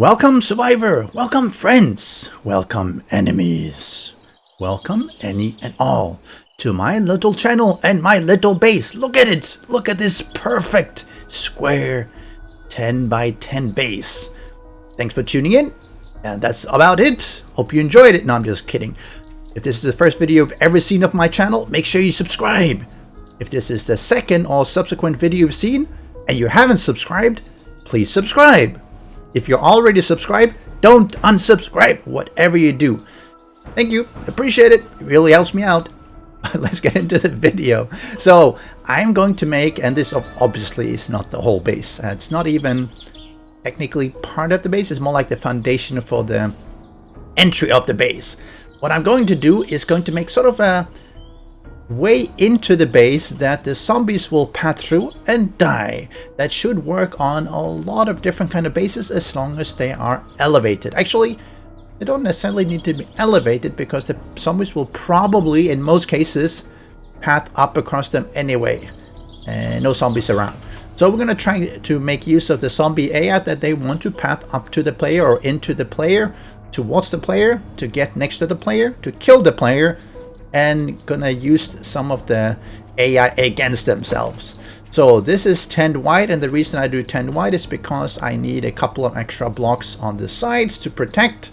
Welcome, survivor! Welcome, friends! Welcome, enemies! Welcome, any and all, to my little channel and my little base. Look at it! Look at this perfect square 10 by 10 base. Thanks for tuning in, and that's about it. Hope you enjoyed it. No, I'm just kidding. If this is the first video you've ever seen of my channel, make sure you subscribe. If this is the second or subsequent video you've seen and you haven't subscribed, please subscribe. If you're already subscribed, don't unsubscribe, whatever you do. Thank you. Appreciate it. It really helps me out. Let's get into the video. So I'm going to make, and this obviously is not the whole base. It's not even technically part of the base. It's more like the foundation for the entry of the base. What I'm going to do is going to make sort of a way into the base that the zombies will pass through and die. That should work on a lot of different kind of bases as long as they are elevated. Actually, they don't necessarily need to be elevated because the zombies will probably, in most cases, path up across them anyway. And no zombies around. So we're going to try to make use of the zombie AI that they want to path up to the player or into the player, towards the player, to get next to the player, to kill the player, and gonna use some of the AI against themselves. So this is 10 wide, and the reason I do 10 wide is because I need a couple of extra blocks on the sides to protect,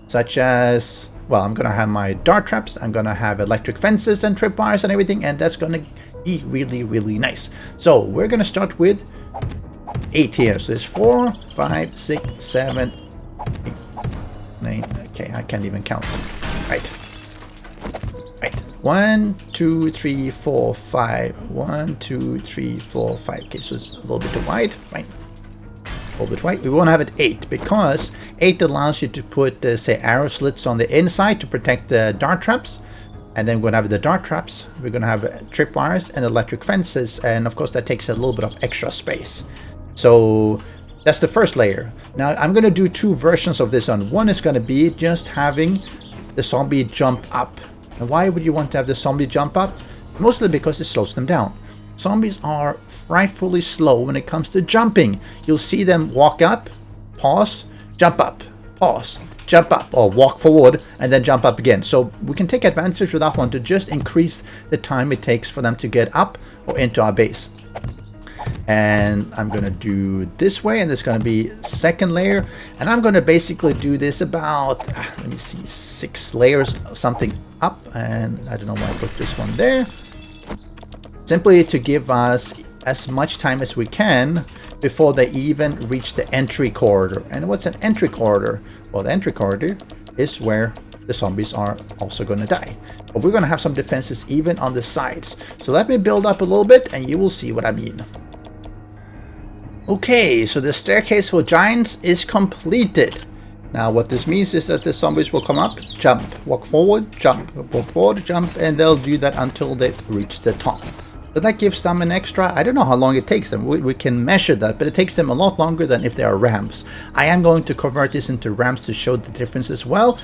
such as, well, I'm gonna have my dart traps, I'm gonna have electric fences and tripwires and everything, and that's gonna be really, really nice. So we're gonna start with 8 here. So there's 4, 5, 6, 7, 8, 9. Okay, I can't even count them. Right. 1, 2, 3, 4, 5. 1, 2, 3, 4, 5. Okay, so it's a little bit wide. Right. A little bit wide. We want to have it 8 because 8 allows you to put, say, arrow slits on the inside to protect the dart traps. And then we're going to have the dart traps. We're going to have tripwires and electric fences. And of course, that takes a little bit of extra space. So that's the first layer. Now I'm going to do 2 versions of this one. One is going to be just having the zombie jump up. And why would you want to have the zombie jump up? Mostly because it slows them down. Zombies are frightfully slow when it comes to jumping. You'll see them walk up, pause, jump up, pause, jump up, or walk forward and then jump up again. So we can take advantage of that one to just increase the time it takes for them to get up or into our base. And I'm going to do this way, and there's going to be second layer, and I'm going to basically do this about, let me see, 6 layers or something up, and I don't know why I put this one there. Simply to give us as much time as we can before they even reach the entry corridor. And what's an entry corridor? Well, the entry corridor is where the zombies are also going to die. But we're going to have some defenses even on the sides. So let me build up a little bit and you will see what I mean. Okay, so the staircase for giants is completed. Now what this means is that the zombies will come up, jump, walk forward, jump, walk forward, jump, and they'll do that until they reach the top. So that gives them an extra, I don't know how long it takes them, we can measure that, but it takes them a lot longer than if they are ramps. I am going to convert this into ramps to show the difference as well,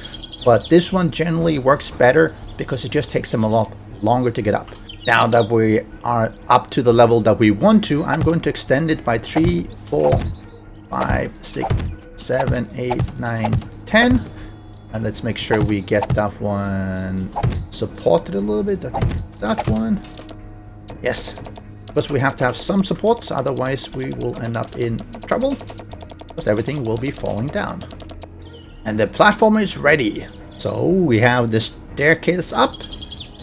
but this one generally works better because it just takes them a lot longer to get up. Now that we are up to the level that we want to, I'm going to extend it by 3, 4, 5, 6, 7, 8, 9, 10. And let's make sure we get that one supported a little bit. I think that one. Yes, because we have to have some supports, otherwise we will end up in trouble because everything will be falling down. And the platform is ready. So we have the staircase up.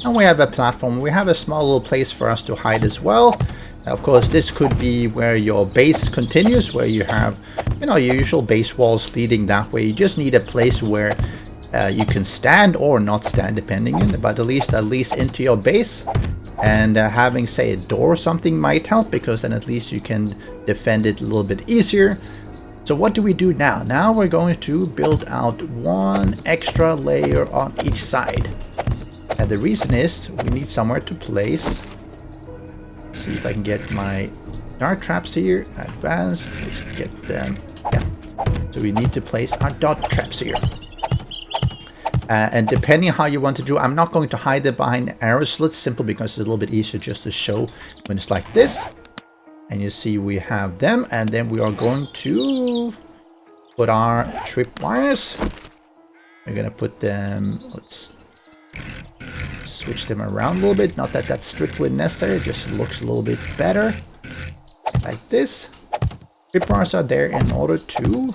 And we have a platform. We have a small little place for us to hide as well. Of course, this could be where your base continues, where you have, you know, your usual base walls leading that way. You just need a place where you can stand or not stand, depending on, but at least into your base. And having, say, a door or something might help, because then at least you can defend it a little bit easier. So what do we do now? Now we're going to build out 1 extra layer on each side. And the reason is we need somewhere to place. Let's see if I can get my dart traps here. Advanced. Let's get them. Yeah. So we need to place our dart traps here. And depending on how you want to do, I'm not going to hide it behind arrow slits simply because it's a little bit easier just to show when it's like this. And you see we have them, and then we are going to put our tripwires. We're gonna put them, let's switch them around a little bit. Not that that's strictly necessary, it just looks a little bit better. Like this. Tripwires are there in order to,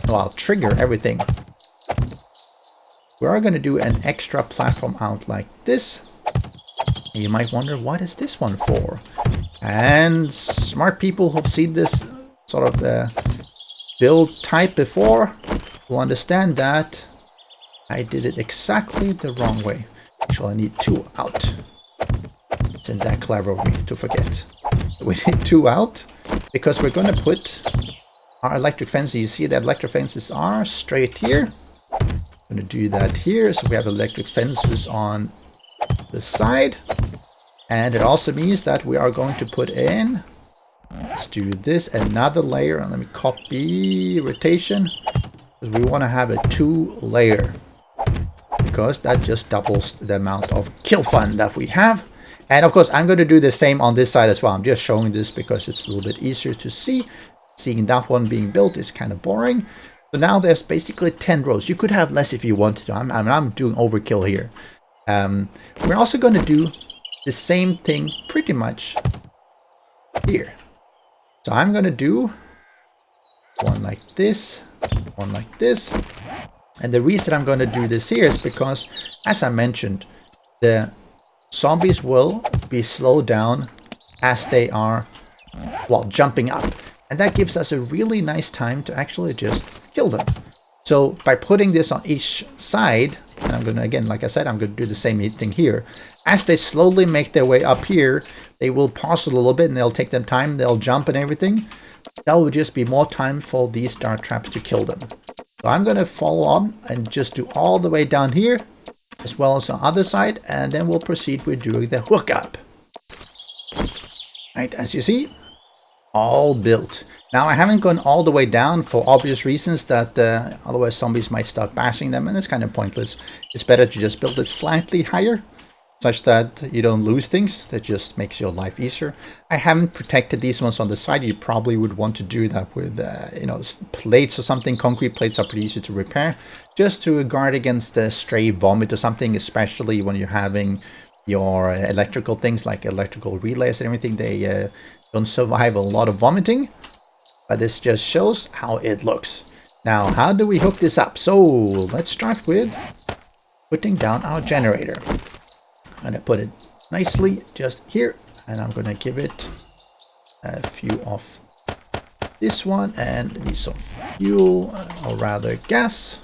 well, trigger everything. We are gonna do an extra platform out like this. And you might wonder, what is this one for? And smart people who've seen this sort of build type before will understand that I did it exactly the wrong way. Actually, I need 2 out. Isn't that clever of me to forget? We need 2 out because we're going to put our electric fences. You see the electric fences are straight here. I'm going to do that here. So we have electric fences on the side. And it also means that we are going to put in, let's do this, another layer. And let me copy rotation, because we want to have a 2-layer, because that just doubles the amount of kill fun that we have. And of course, I'm going to do the same on this side as well. I'm just showing this because it's a little bit easier to see. Seeing that one being built is kind of boring. So now there's basically 10 rows. You could have less if you wanted to. I'm doing overkill here. We're also going to do the same thing pretty much here. So I'm going to do one like this, one like this. And the reason I'm going to do this here is because, as I mentioned, the zombies will be slowed down as they are, well, jumping up. And that gives us a really nice time to actually just kill them. So by putting this on each side, and I'm going to, again, like I said, I'm going to do the same thing here. As they slowly make their way up here, they will pause a little bit and they'll take them time. They'll jump and everything. That will just be more time for these dart traps to kill them. So I'm going to follow on and just do all the way down here, as well as the other side. And then we'll proceed with doing the hookup. Right, as you see, all built. Now, I haven't gone all the way down for obvious reasons that otherwise zombies might start bashing them, and it's kind of pointless. It's better to just build it slightly higher, such that you don't lose things. That just makes your life easier. I haven't protected these ones on the side. You probably would want to do that with, you know, plates or something. Concrete plates are pretty easy to repair, just to guard against stray vomit or something, especially when you're having your electrical things like electrical relays and everything. They don't survive a lot of vomiting. But this just shows how it looks. Now, how do we hook this up? So let's start with putting down our generator. I'm going to put it nicely just here. And I'm going to give it a few of this one. And need some fuel, or rather gas.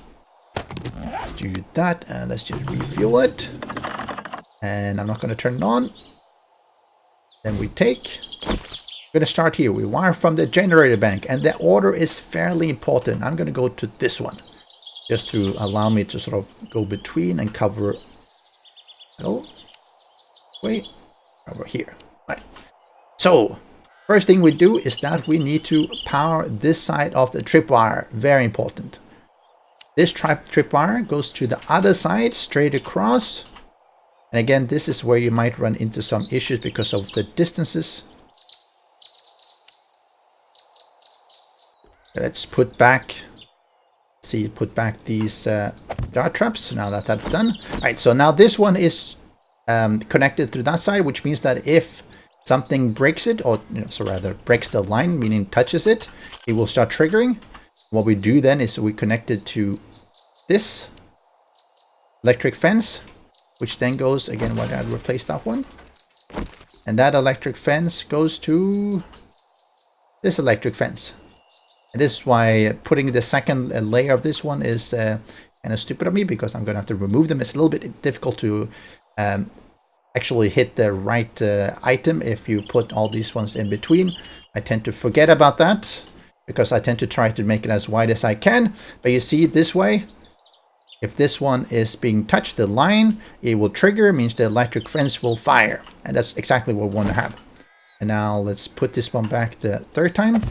Let's do that. And let's just refuel it. And I'm not going to turn it on. Then we take... We're going to start here. We wire from the generator bank, and the order is fairly important. I'm going to go to this one just to allow me to sort of go between and cover. Oh, wait, over here. Right. So first thing we do is that we need to power this side of the tripwire. Very important. This tripwire goes to the other side straight across. And again, this is where you might run into some issues because of the distances. Let's put back, put back these dart traps now that that's done. All right, so now this one is connected to that side, which means that if something breaks it, or so rather breaks the line, meaning touches it, it will start triggering. What we do then is we connect it to this electric fence, which then goes, again, why did I replace that one? And that electric fence goes to this electric fence. And this is why putting the second layer of this one is kind of stupid of me, because I'm going to have to remove them. It's a little bit difficult to actually hit the right item if you put all these ones in between. I tend to forget about that because I tend to try to make it as wide as I can. But you see this way, if this one is being touched, the line, it will trigger, means the electric fence will fire. And that's exactly what we want to have. And now let's put this one back the third time.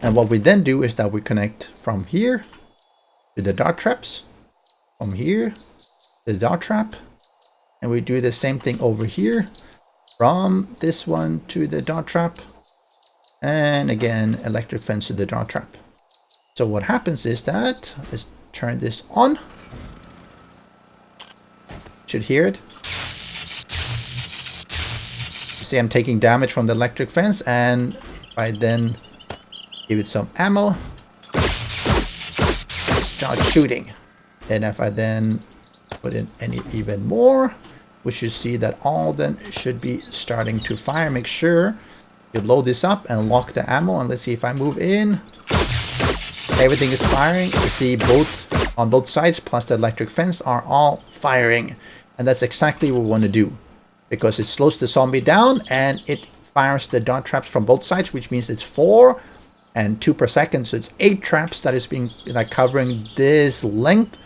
And what we then do is that we connect from here to the dart traps, from here to the dart trap, and we do the same thing over here, from this one to the dart trap, and again, electric fence to the dart trap. So what happens is that, let's turn this on. Should hear it. You see I'm taking damage from the electric fence, and if I then give it some ammo, start shooting. And if I then put in even more, we should see that all then should be starting to fire. Make sure you load this up and lock the ammo, and let's see if I move in. Everything is firing. You see both on both sides plus the electric fence are all firing, and that's exactly what we want to do, because it slows the zombie down and it fires the dart traps from both sides, which means it's 4 and 2 per second, so it's 8 traps that is being covering this length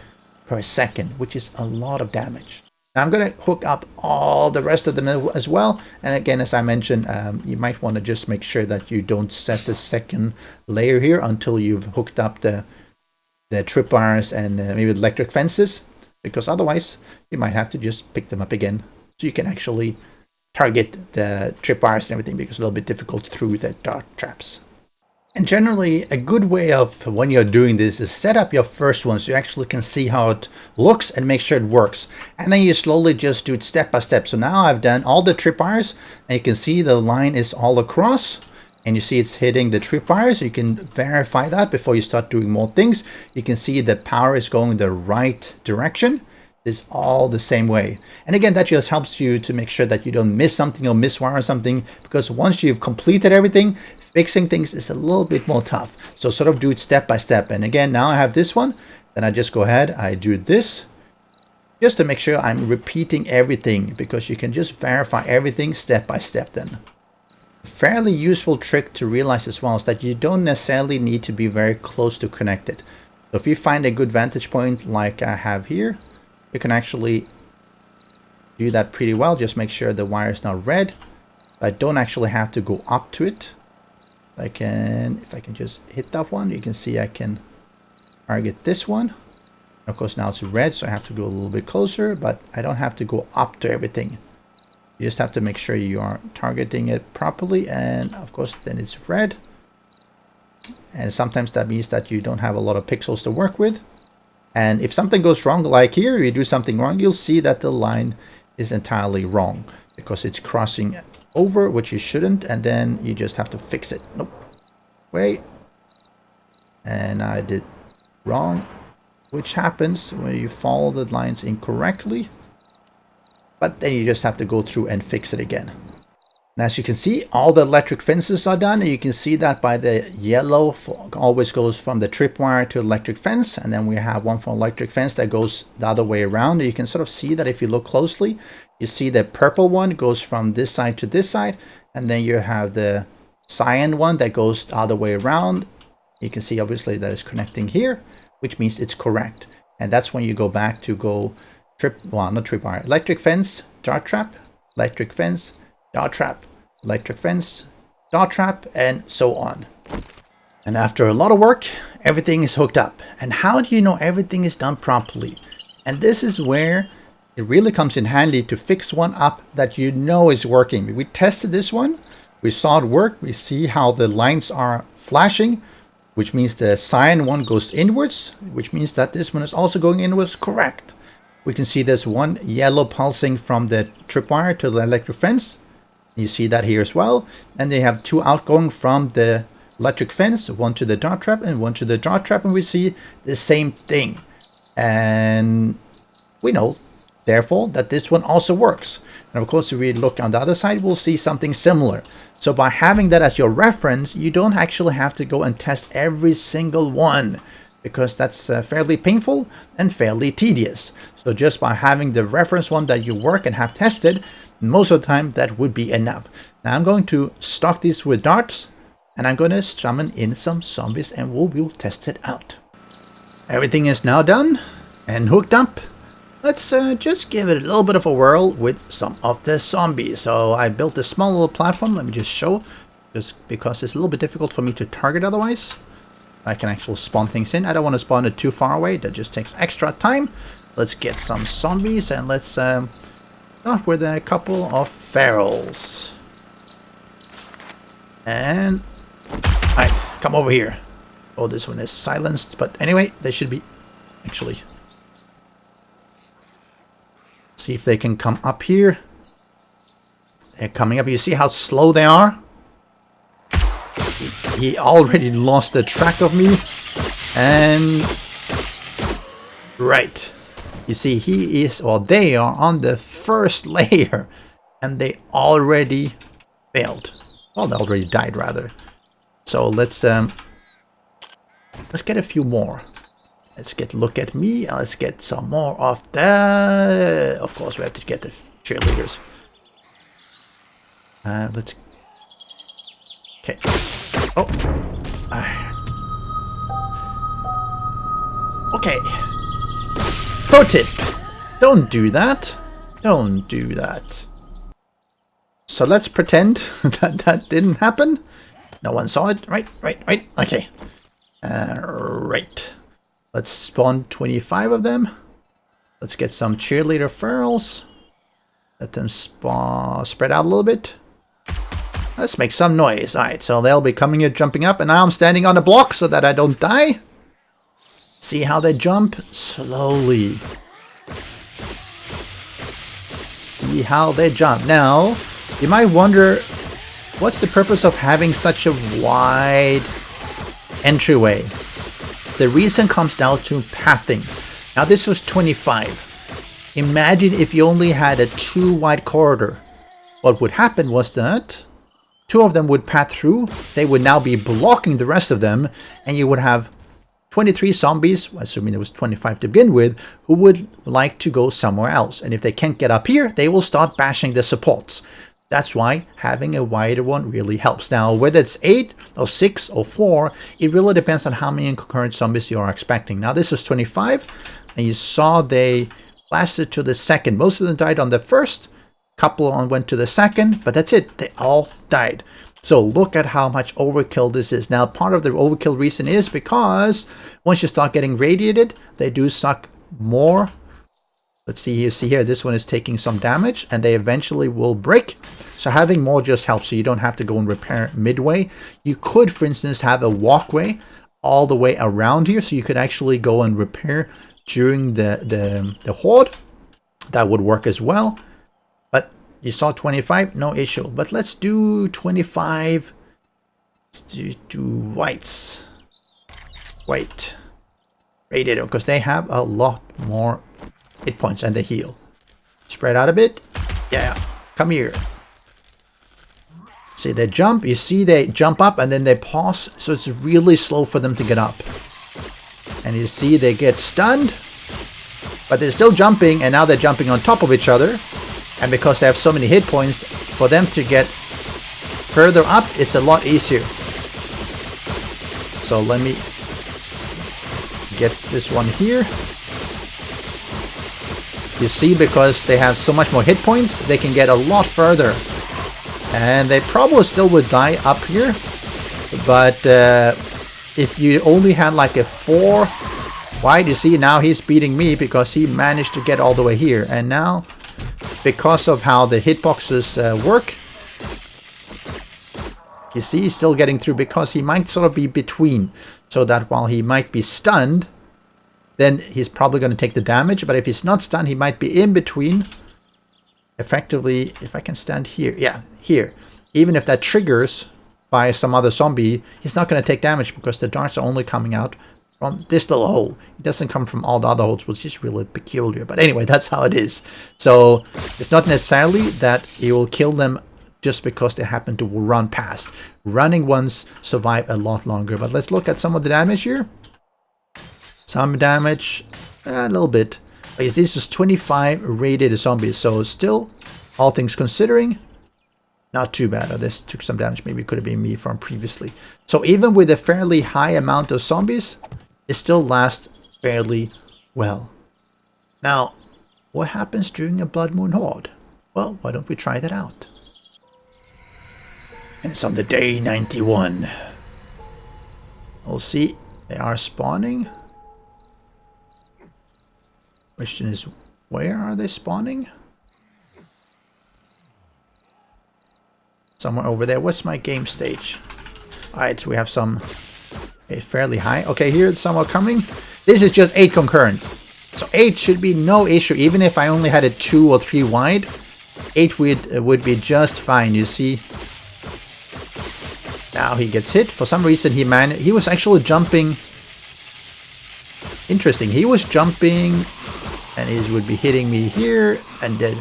per second, which is a lot of damage. Now I'm going to hook up all the rest of them as well, and again, as I mentioned, you might want to just make sure that you don't set the second layer here until you've hooked up the tripwires and maybe electric fences, because otherwise you might have to just pick them up again so you can actually target the tripwires and everything, because it's a little bit difficult through the dart traps. And generally, a good way of when you're doing this is set up your first one so you actually can see how it looks and make sure it works. And then you slowly just do it step by step. So now I've done all the tripwires, and you can see the line is all across. And you see it's hitting the tripwires. So you can verify that before you start doing more things. You can see the power is going the right direction. It's all the same way. And again, that just helps you to make sure that you don't miss something or miswire something, because once you've completed everything, fixing things is a little bit more tough. So sort of do it step by step. And again, now I have this one, then I just go ahead, I do this just to make sure I'm repeating everything, because you can just verify everything step by step then. A fairly useful trick to realize as well is that you don't necessarily need to be very close to connected. So if you find a good vantage point like I have here, you can actually do that pretty well. Just make sure the wire is not red. I don't actually have to go up to it. If I can just hit that one, you can see I can target this one. Of course, now it's red, so I have to go a little bit closer, but I don't have to go up to everything. You just have to make sure you are targeting it properly, and of course, then it's red. And sometimes that means that you don't have a lot of pixels to work with. And if something goes wrong, like here, you do something wrong, you'll see that the line is entirely wrong because it's crossing over, which you shouldn't, and then you just have to fix it. Nope. Wait. And I did wrong, which happens when you follow the lines incorrectly. But then you just have to go through and fix it again. And as you can see, all the electric fences are done. And you can see that by the yellow always goes from the tripwire to electric fence. And then we have one from electric fence that goes the other way around. And you can sort of see that if you look closely, you see the purple one goes from this side to this side. And then you have the cyan one that goes the other way around. You can see obviously that it's connecting here, which means it's correct. And that's when you go back to go electric fence, dart trap, electric fence, dart trap, electric fence, dart trap, and so on. And after a lot of work, everything is hooked up. And how do you know everything is done properly? And this is where it really comes in handy to fix one up that you know is working. We tested this one, we saw it work, we see how the lines are flashing, which means the cyan one goes inwards, which means that this one is also going inwards, correct. We can see there's one yellow pulsing from the tripwire to the electric fence. You see that here as well. And they have two outgoing from the electric fence, one to the dart trap and one to the dart trap, and we see the same thing. And we know, therefore, that this one also works. And of course, if we look on the other side, we'll see something similar. So by having that as your reference, you don't actually have to go and test every single one, because that's fairly painful and fairly tedious. So just by having the reference one that you work and have tested, most of the time that would be enough. Now I'm going to stock these with darts, and I'm going to summon in some zombies, and we'll test it out. Everything is now done and hooked up. Let's just give it a little bit of a whirl with some of the zombies. So I built a small little platform. Let me just show, just because it's a little bit difficult for me to target otherwise. I can actually spawn things in. I don't want to spawn it too far away. That just takes extra time. Let's get some zombies, and let's start with a couple of ferals. And come over here. Oh, this one is silenced, but anyway, they should be actually. See if they can come up here. They're coming up. You see how slow they are? He already lost the track of me. And right. You see, he is, or they are on the first layer. And they already failed. Well, they already died, rather. So let's get a few more. Let's look at me. Let's get some more of the. Of course, we have to get the cheerleaders. Let's. Okay. Oh. Okay. Pro tip: don't do that. Don't do that. So let's pretend that that didn't happen. No one saw it. Right. Okay. Right. Let's spawn 25 of them. Let's get some cheerleader ferals. Let them spread out a little bit. Let's make some noise. Alright, so they'll be coming here, jumping up. And now I'm standing on a block so that I don't die. See how they jump? Slowly. See how they jump. Now, you might wonder, what's the purpose of having such a wide entryway? The reason comes down to pathing. Now this was 25. Imagine if you only had a 2 wide corridor. What would happen was that 2 of them would path through. They would now be blocking the rest of them. And you would have 23 zombies, assuming there was 25 to begin with, who would like to go somewhere else. And if they can't get up here, they will start bashing the supports. That's why having a wider one really helps. Now, whether it's 8 or 6 or 4, it really depends on how many concurrent zombies you are expecting. Now, this is 25, and you saw they lasted to the second. Most of them died on the first, couple went to the second, but that's it. They all died. So look at how much overkill this is. Now, part of the overkill reason is because once you start getting radiated, they do suck more. Let's see, you see here, this one is taking some damage, and they eventually will break. So having more just helps, so you don't have to go and repair midway. You could, for instance, have a walkway all the way around here, so you could actually go and repair during the horde. That would work as well. But you saw 25, no issue. But let's do 25. Let's do whites. White. Radiator, because they have a lot more hit points and they heal. Spread out a bit. Yeah, come here. See, they jump. You see they jump up and then they pause. So it's really slow for them to get up. And you see they get stunned. But they're still jumping, and now they're jumping on top of each other. And because they have so many hit points, for them to get further up, it's a lot easier. So let me get this one here. You see, because they have so much more hit points, they can get a lot further. And they probably still would die up here. But if you only had like a 4 wide, you see now he's beating me because he managed to get all the way here. And now, because of how the hitboxes work, you see he's still getting through because he might sort of be between. So that while he might be stunned, then he's probably going to take the damage. But if he's not stunned, he might be in between. Effectively, if I can stand here. Yeah, here. Even if that triggers by some other zombie, he's not going to take damage because the darts are only coming out from this little hole. It doesn't come from all the other holes, which is really peculiar. But anyway, that's how it is. So it's not necessarily that he will kill them just because they happen to run past. Running ones survive a lot longer. But let's look at some of the damage here. Some damage, a little bit. This is 25 radiated zombies, so still, all things considering, not too bad. This took some damage, maybe it could have been me from previously. So even with a fairly high amount of zombies, it still lasts fairly well. Now, what happens during a Blood Moon Horde? Well, why don't we try that out? And it's on the day 91. We'll see, they are spawning. Question is, where are they spawning? Somewhere over there. What's my game stage? Alright, we have some Okay, fairly high. Okay, here it's somewhat coming. This is just 8 concurrent. So 8 should be no issue. Even if I only had it 2 or 3 wide, 8 would be just fine, you see. Now he gets hit. For some reason he was actually jumping. Interesting. He was jumping and he would be hitting me here and then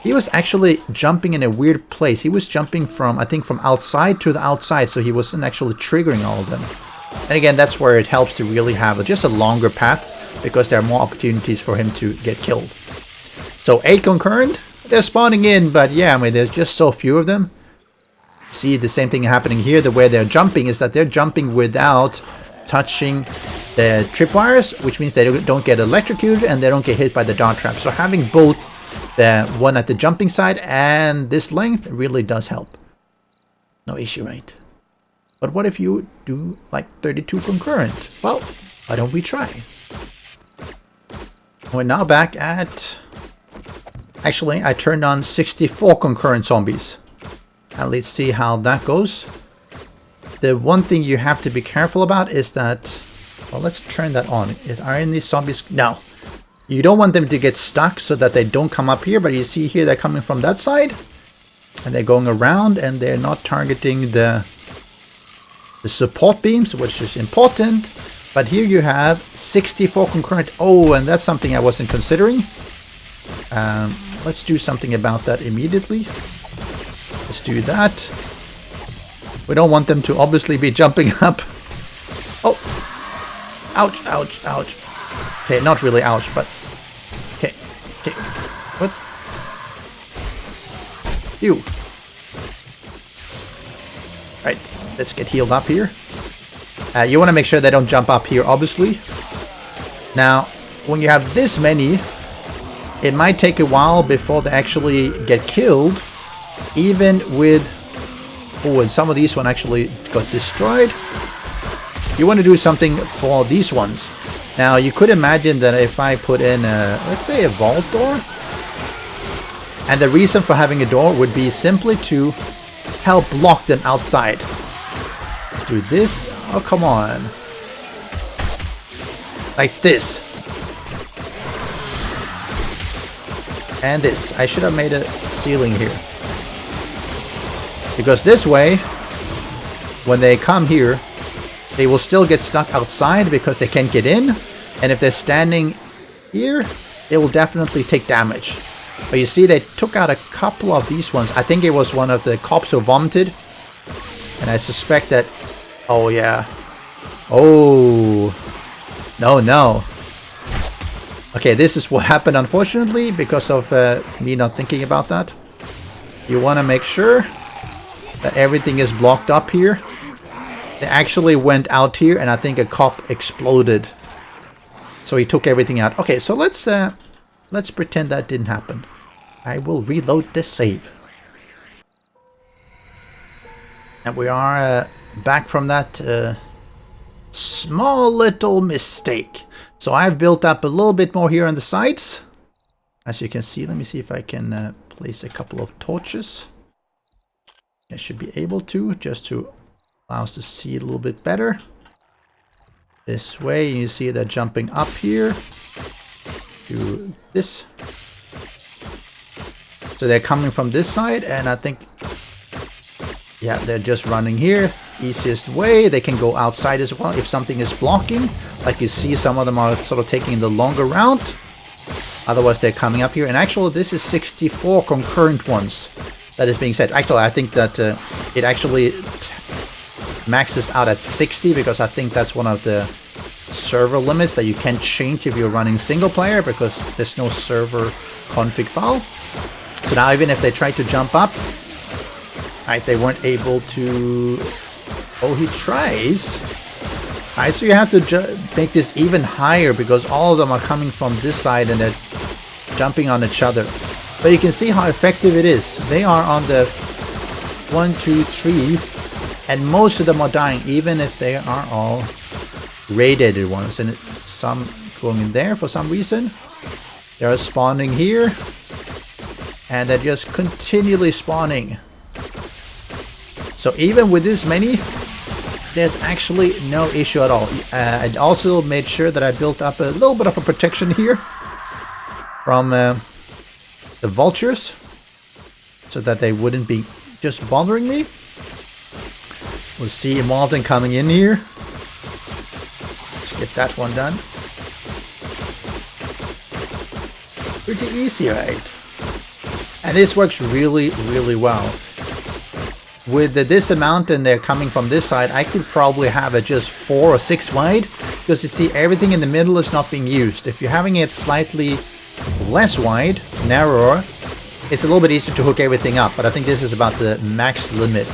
he was actually jumping in a weird place. He was jumping from, I think, from outside to the outside, so he wasn't actually triggering all of them. And again, that's where it helps to really have just a longer path, because there are more opportunities for him to get killed. So 8 concurrent, they're spawning in, but yeah, I mean, there's just so few of them. See, the same thing happening here. The way they're jumping is that they're jumping without touching the tripwires, which means they don't get electrocuted and they don't get hit by the dart trap. So having both the one at the jumping side and this length really does help. No issue, right? But what if you do like 32 concurrent? Well, why don't we try? We're now back at... Actually, I turned on 64 concurrent zombies. And let's see how that goes. The one thing you have to be careful about is that... Well, let's turn that on. Are any zombies... No. You don't want them to get stuck so that they don't come up here. But you see here they're coming from that side. And they're going around and they're not targeting the support beams, which is important. But here you have 64 concurrent. Oh, and that's something I wasn't considering. Let's do something about that immediately. Let's do that. We don't want them to obviously be jumping up. Oh! Ouch, ouch, ouch. Okay, not really ouch, but... Okay, okay. What? Ew. Right, let's get healed up here. You want to make sure they don't jump up here, obviously. Now, when you have this many, it might take a while before they actually get killed. Even with... Oh, and some of these one actually got destroyed. You want to do something for these ones. Now, you could imagine that if I put in a, let's say, a vault door. And the reason for having a door would be simply to help block them outside. Let's do this. Oh, come on. Like this. And this. I should have made a ceiling here. Because this way, when they come here, they will still get stuck outside because they can't get in. And if they're standing here, they will definitely take damage. But you see, they took out a couple of these ones. I think it was one of the cops who vomited. And I suspect that... Oh, yeah. Oh. No, no. Okay, this is what happened, unfortunately, because of me not thinking about that. You want to make sure that everything is blocked up here. They actually went out here, and I think a cop exploded. So he took everything out. Okay, so let's pretend that didn't happen. I will reload this save. And we are back from that small little mistake. So I've built up a little bit more here on the sides. As you can see, let me see if I can place a couple of torches. I should be able to, just to allow us to see it a little bit better. This way, you see they're jumping up here. Do this. So they're coming from this side, and I think, yeah, they're just running here. Easiest way. They can go outside as well if something is blocking. Like you see, some of them are sort of taking the longer route. Otherwise, they're coming up here. And actually, this is 64 concurrent ones that is being set. Actually, I think that it actually maxes out at 60 because I think that's one of the server limits that you can't change if you're running single player because there's no server config file. So now even if they try to jump up, right, they weren't able to... Oh, he tries. Alright, so you have to make this even higher because all of them are coming from this side and they're jumping on each other. But you can see how effective it is. They are on the 1, 2, 3, and most of them are dying, even if they are all radiated ones. And some going in there for some reason. They are spawning here, and they're just continually spawning. So even with this many, there's actually no issue at all. I also made sure that I built up a little bit of a protection here from the vultures, so that they wouldn't be just bothering me. We'll see Malton coming in here. Let's get that one done. Pretty easy, right? And this works really, really well. With this amount and they're coming from this side, I could probably have it just 4 or 6 wide, because you see everything in the middle is not being used. If you're having it slightly less wide, narrower, it's a little bit easier to hook everything up, but I think this is about the max limit.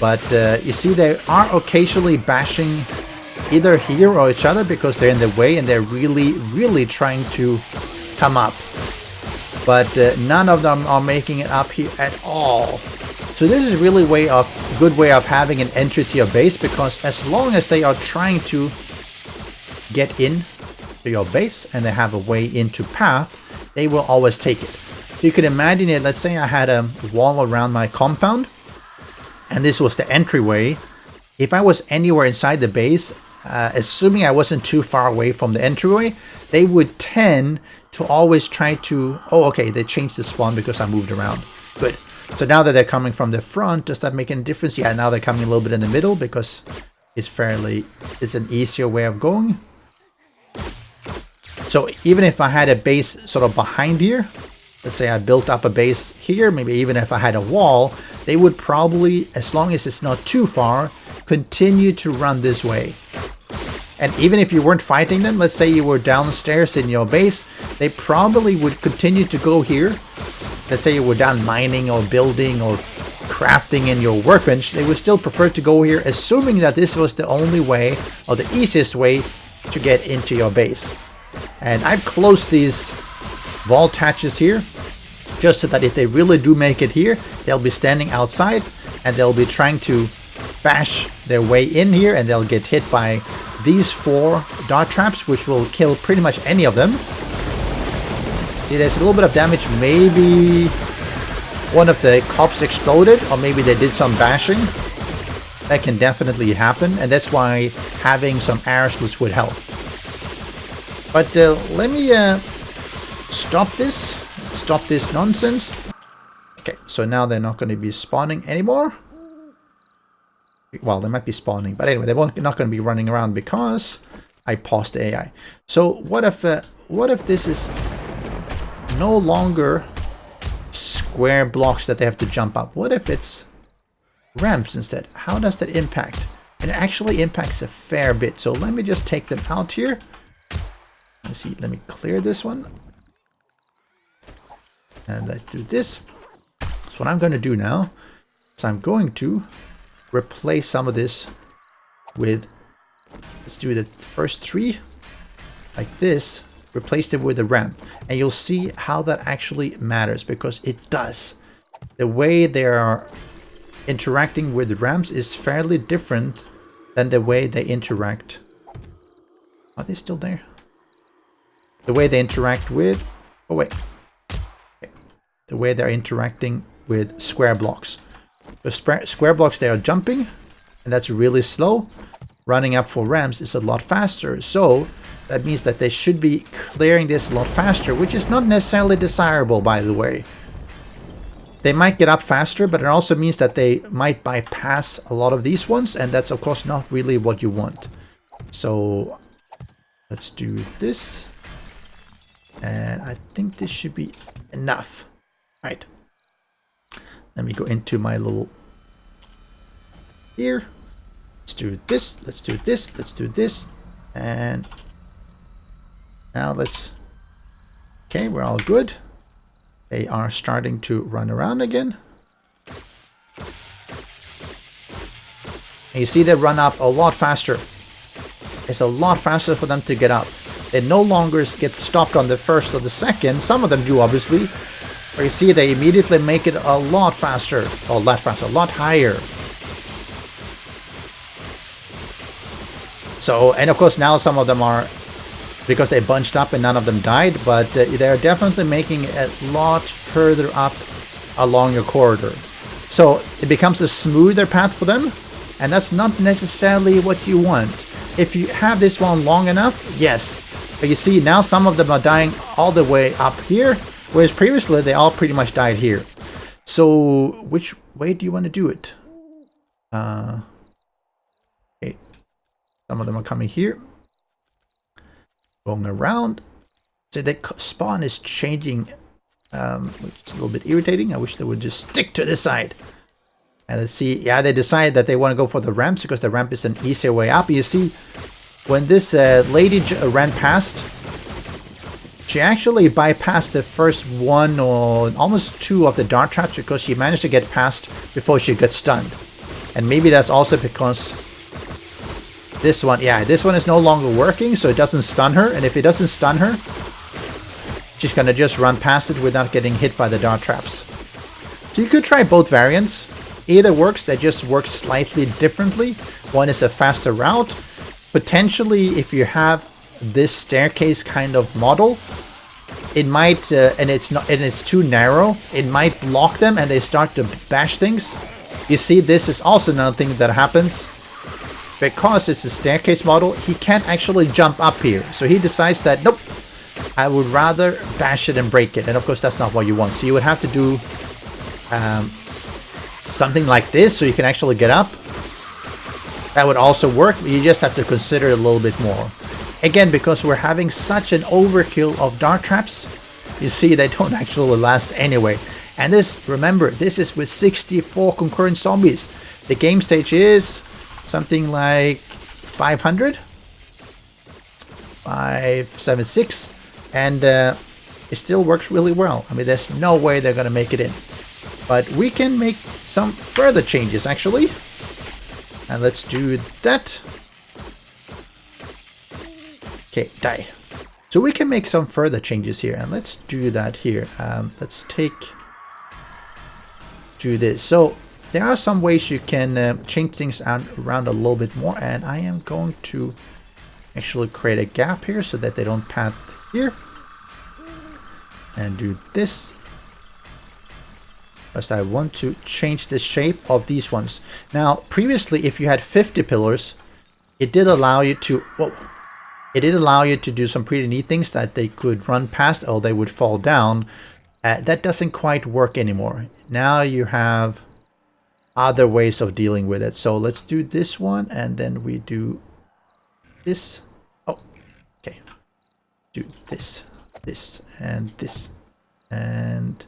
But you see they are occasionally bashing either here or each other because they're in the way and they're really, really trying to come up. But none of them are making it up here at all. So this is really good way of having an entry to your base, because as long as they are trying to get in to your base and they have a way into path, they will always take it. You can imagine it, let's say I had a wall around my compound and this was the entryway. If I was anywhere inside the base, assuming I wasn't too far away from the entryway, they would tend to always try to, oh okay, they changed the spawn because I moved around. Good. So now that they're coming from the front, does that make any difference? Yeah, now they're coming a little bit in the middle because it's an easier way of going. So even if I had a base sort of behind here, let's say I built up a base here, maybe even if I had a wall, they would probably, as long as it's not too far, continue to run this way. And even if you weren't fighting them, let's say you were downstairs in your base, they probably would continue to go here. Let's say you were down mining or building or crafting in your workbench, they would still prefer to go here, assuming that this was the only way or the easiest way to get into your base. And I've closed these vault hatches here, just so that if they really do make it here, they'll be standing outside and they'll be trying to bash their way in here, and they'll get hit by these 4 dart traps, which will kill pretty much any of them. See, there's a little bit of damage. Maybe one of the cops exploded, or maybe they did some bashing. That can definitely happen, and that's why having some air slits would help. But let me stop this nonsense. Okay, so now they're not going to be spawning anymore. Well, they might be spawning, but anyway, they're not going to be running around because I paused the AI. So what if this is no longer square blocks that they have to jump up? What if it's ramps instead? How does that impact? It actually impacts a fair bit. So let me just take them out here. Let's see, let me clear this one. And let's do this. So what I'm going to do now is I'm going to replace some of this with, let's do the first 3 like this. Replace it with a ramp, and you'll see how that actually matters, because it does. The way they are interacting with the ramps is fairly different than the way they interact. Are they still there? The way they interact with, oh wait, okay. The way they're interacting with square blocks. The square blocks, they are jumping, and that's really slow. Running up for ramps is a lot faster, so that means that they should be clearing this a lot faster, which is not necessarily desirable, by the way. They might get up faster, but it also means that they might bypass a lot of these ones, and that's of course not really what you want. So let's do this, and I think this should be enough. Right. Let me go into my little here. Let's do this, let's do this, let's do this, and now let's, okay, we're all good. They are starting to run around again. And you see they run up a lot faster. It's a lot faster for them to get up. They no longer get stopped on the first or the second. Some of them do, obviously. But you see they immediately make it a lot faster. A lot higher. So, and of course now some of them are, because they bunched up and none of them died, but they're definitely making it a lot further up along your corridor. So it becomes a smoother path for them, And that's not necessarily what you want. If you have this one long enough, yes. But you see, now some of them are dying all the way up here, whereas previously they all pretty much died here. So, which way do you want to do it? Okay. Some of them are coming here. Going around. So the spawn is changing, which is a little bit irritating. I wish they would just stick to this side. And let's see, yeah, they decide that they want to go for the ramps because the ramp is an easier way up. You see, when this lady ran past, she actually bypassed the first one or almost two of the dart traps because she managed to get past before she got stunned. And maybe that's also because this one, yeah, this one is no longer working, so it doesn't stun her. And if it doesn't stun her, she's gonna just run past it without getting hit by the dart traps. So you could try both variants. Either works, they just work slightly differently. One is a faster route. Potentially, if you have this staircase kind of model, it might, and it's too narrow, it might block them and they start to bash things. You see, this is also another thing that happens. Because it's a staircase model, he can't actually jump up here. So he decides that, nope, I would rather bash it and break it. And of course, that's not what you want. So you would have to do something like this so you can actually get up. That would also work, but you just have to consider it a little bit more. Again, because we're having such an overkill of dart traps, you see they don't actually last anyway. And this, remember, this is with 64 concurrent zombies. The game stage is something like 500? 576. And it still works really well. I mean, there's no way they're going to make it in. But we can make some further changes, actually. And let's do that. Okay, die. So we can make some further changes here. And let's do that here. Let's do this. So there are some ways you can change things around a little bit more. And I am going to actually create a gap here so that they don't path here. And do this. Because I want to change the shape of these ones. Now, previously, if you had 50 pillars, it did allow you to... Whoa, it did allow you to do some pretty neat things that they could run past or they would fall down. That doesn't quite work anymore. Now you have other ways of dealing with it. So let's do this one and then we do this. Oh, okay. Do this, this, and this. And...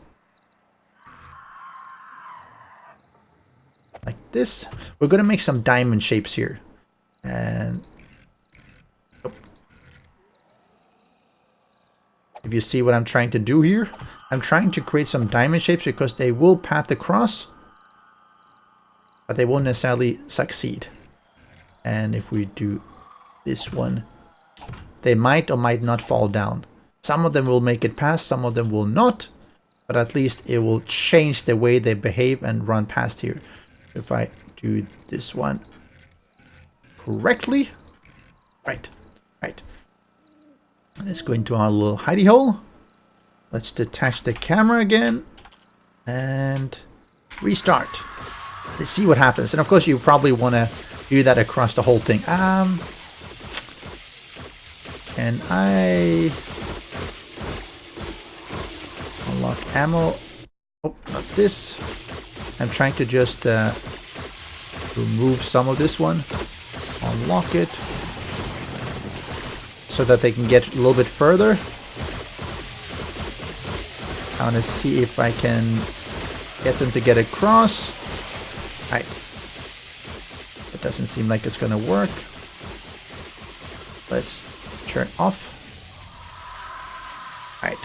like this. We're going to make some diamond shapes here. And oh. If you see what I'm trying to do here, I'm trying to create some diamond shapes because they will path across, but they won't necessarily succeed. And if we do this one, they might or might not fall down. Some of them will make it past, some of them will not, but at least it will change the way they behave and run past here. If I do this one correctly, right. Let's go into our little hidey hole. Let's detach the camera again and restart. Let's see what happens. And of course, you probably want to do that across the whole thing. Can I unlock ammo? Oh, not this. I'm trying to just remove some of this one, unlock it, so that they can get a little bit further. I want to see if I can get them to get across. Right. It doesn't seem like it's going to work. Let's turn off. Right.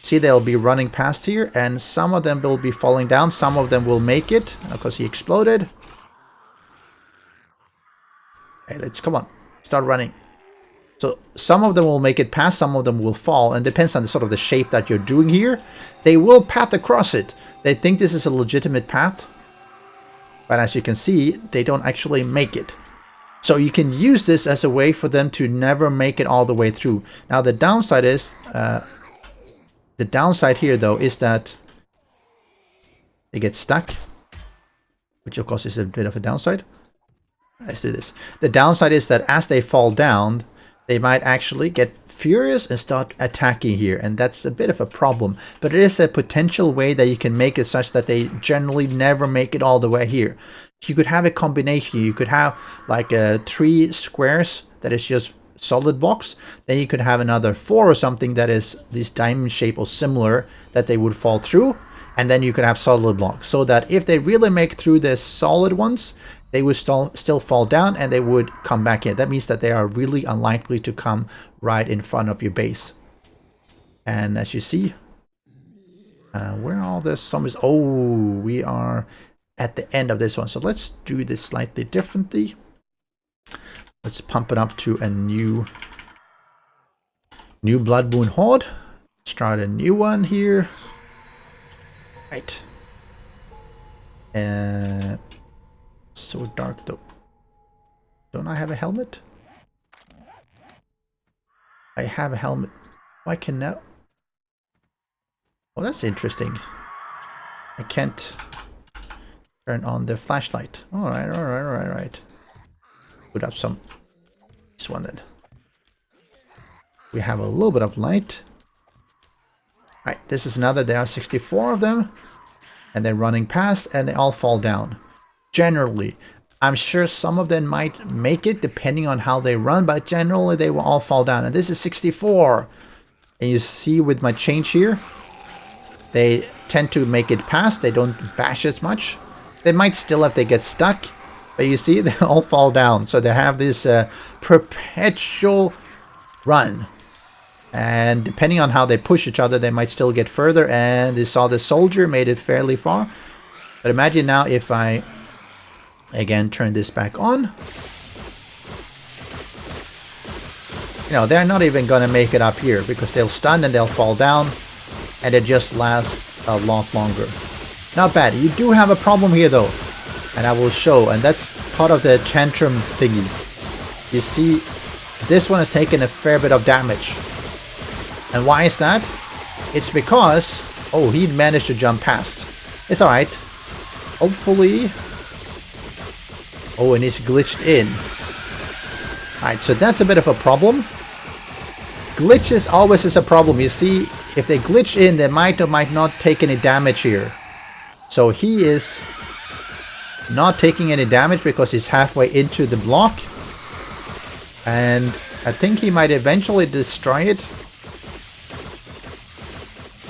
See, they'll be running past here, and some of them will be falling down. Some of them will make it. And of course, he exploded. Hey, let's come on, start running. So some of them will make it past, some of them will fall, and depends on the sort of the shape that you're doing here. They will path across it. They think this is a legitimate path, but as you can see, they don't actually make it. So you can use this as a way for them to never make it all the way through. Now the downside is. The downside here, though, is that they get stuck, which of course is a bit of a downside. Let's do this. The downside is that as they fall down, they might actually get furious and start attacking here, and that's a bit of a problem. But it is a potential way that you can make it such that they generally never make it all the way here. You could have a combination. You could have like 3 squares that is just solid blocks. Then you could have another 4 or something that is this diamond shape or similar that they would fall through. And then you could have solid blocks, so that if they really make through the solid ones, they would still fall down and they would come back in. That means that they are really unlikely to come right in front of your base. And as you see, where are all the zombies? Oh, we are at the end of this one. So let's do this slightly differently. Let's pump it up to a new Blood Moon Horde. Start a new one here. Right. So dark though. Don't I have a helmet? I have a helmet. Why can now? Oh, that's interesting. I can't turn on the flashlight. Alright. Put up some. This one then. We have a little bit of light. Right, this is another. There are 64 of them. And they're running past and they all fall down. Generally, I'm sure some of them might make it depending on how they run, but generally they will all fall down. And this is 64. And you see with my change here, they tend to make it past. They don't bash as much. They might still if they get stuck, but you see they all fall down. So they have this perpetual run. And depending on how they push each other, they might still get further. And you saw the soldier made it fairly far. But imagine now if I, again, turn this back on. You know, they're not even going to make it up here because they'll stun and they'll fall down. And it just lasts a lot longer. Not bad. You do have a problem here, though. And I will show. And that's part of the tantrum thingy. You see, this one has taken a fair bit of damage. And why is that? It's because, oh, he managed to jump past. It's alright. Hopefully. Oh, and he's glitched in. Alright, so that's a bit of a problem. Glitches always is a problem. You see, if they glitch in, they might or might not take any damage here. So he is not taking any damage because he's halfway into the block. And I think he might eventually destroy it.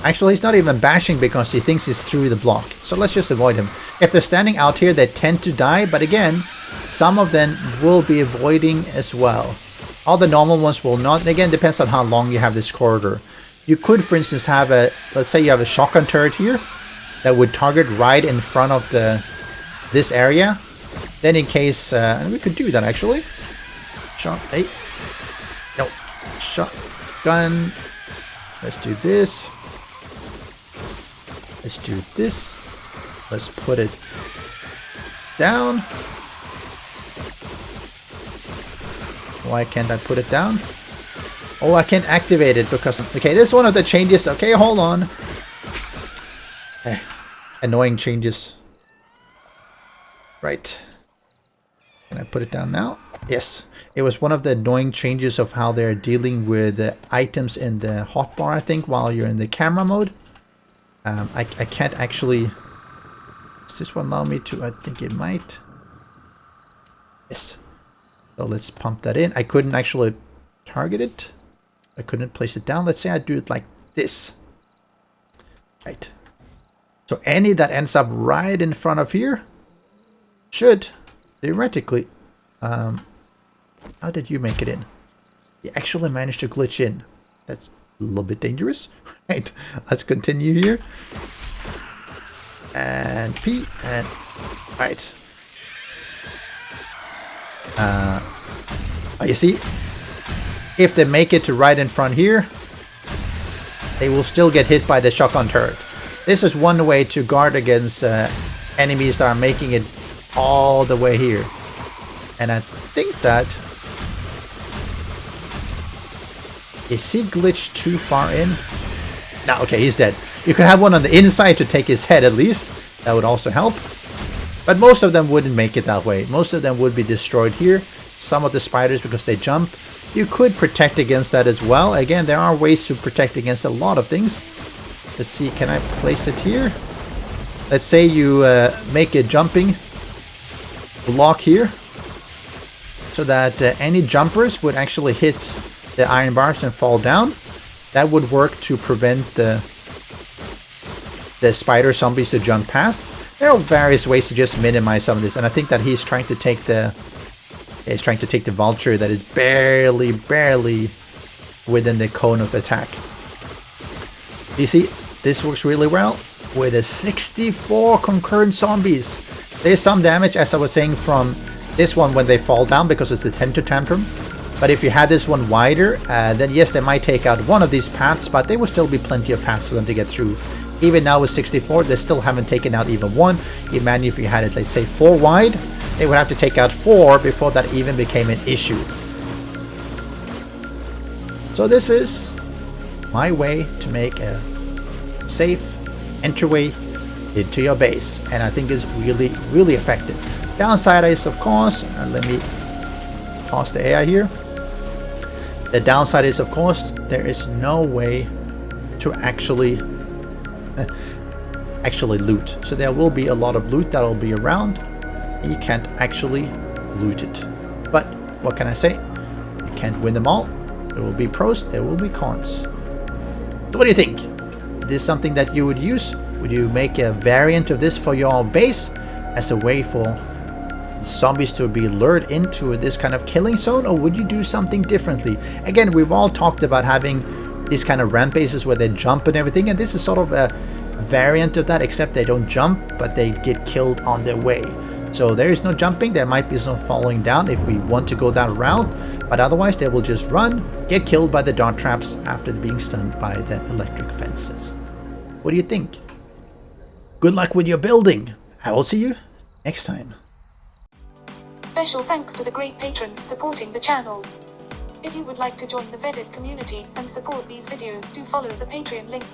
Actually, he's not even bashing because he thinks he's through the block. So let's just avoid him. If they're standing out here, they tend to die. But again, some of them will be avoiding as well. All the normal ones will not. And again, depends on how long you have this corridor. You could, for instance, have a, let's say you have a shotgun turret here that would target right in front of this area. Then in case, and we could do that actually. Shotgun. Let's do this. Let's do this. Let's put it down. Why can't I put it down? Oh, I can't activate it because... Okay, this is one of the changes. Okay, hold on. Annoying changes. Right. Can I put it down now? Yes. It was one of the annoying changes of how they're dealing with the items in the hotbar, I think, while you're in the camera mode. I can't actually... Does this one allow me to? I think it might. Yes. So let's pump that in. I couldn't actually target it. I couldn't place it down. Let's say I do it like this. Right. So any that ends up right in front of here should, theoretically... how did you make it in? You actually managed to glitch in. That's a little bit dangerous. Right, let's continue here. And P and right. You see, if they make it to right in front here, they will still get hit by the shotgun turret. This is one way to guard against enemies that are making it all the way here. And I think that... Is he glitched too far in? No, okay, he's dead. You could have one on the inside to take his head at least. That would also help. But most of them wouldn't make it that way. Most of them would be destroyed here. Some of the spiders because they jump. You could protect against that as well. Again, there are ways to protect against a lot of things. Let's see, can I place it here? Let's say you make a jumping block here, so that any jumpers would actually hit the iron bars and fall down. That would work to prevent the spider zombies to jump past. There are various ways to just minimize some of this, and I think that he's trying to take the vulture that is barely within the cone of attack. You see, this works really well with a 64 concurrent zombies. There's some damage, as I was saying, from this one when they fall down because it's the temper tantrum. But if you had this one wider, then yes, they might take out one of these paths, but there will still be plenty of paths for them to get through. Even now with 64, they still haven't taken out even one. Imagine if you had it, let's say, 4 wide, they would have to take out 4 before that even became an issue. So this is my way to make a safe entryway into your base, and I think it's really effective. Downside is, of course, let me pause the AI here. The downside is, of course, there is no way to actually loot. So there will be a lot of loot that will be around. You can't actually loot it. But what can I say? You can't win them all. There will be pros, there will be cons. So what do you think? Is this something that you would use? Would you make a variant of this for your base as a way for zombies to be lured into this kind of killing zone, or would you do something differently? Again, we've all talked about having these kind of ramp bases where they jump and everything, and this is sort of a variant of that, except they don't jump, but they get killed on their way. So there is no jumping, there might be some falling down if we want to go that route, but otherwise they will just run, get killed by the dart traps after being stunned by the electric fences. What do you think? Good luck with your building. I will see you next time. Special thanks to the great patrons supporting the channel. If you would like to join the vetted community and support these videos, do follow the Patreon link.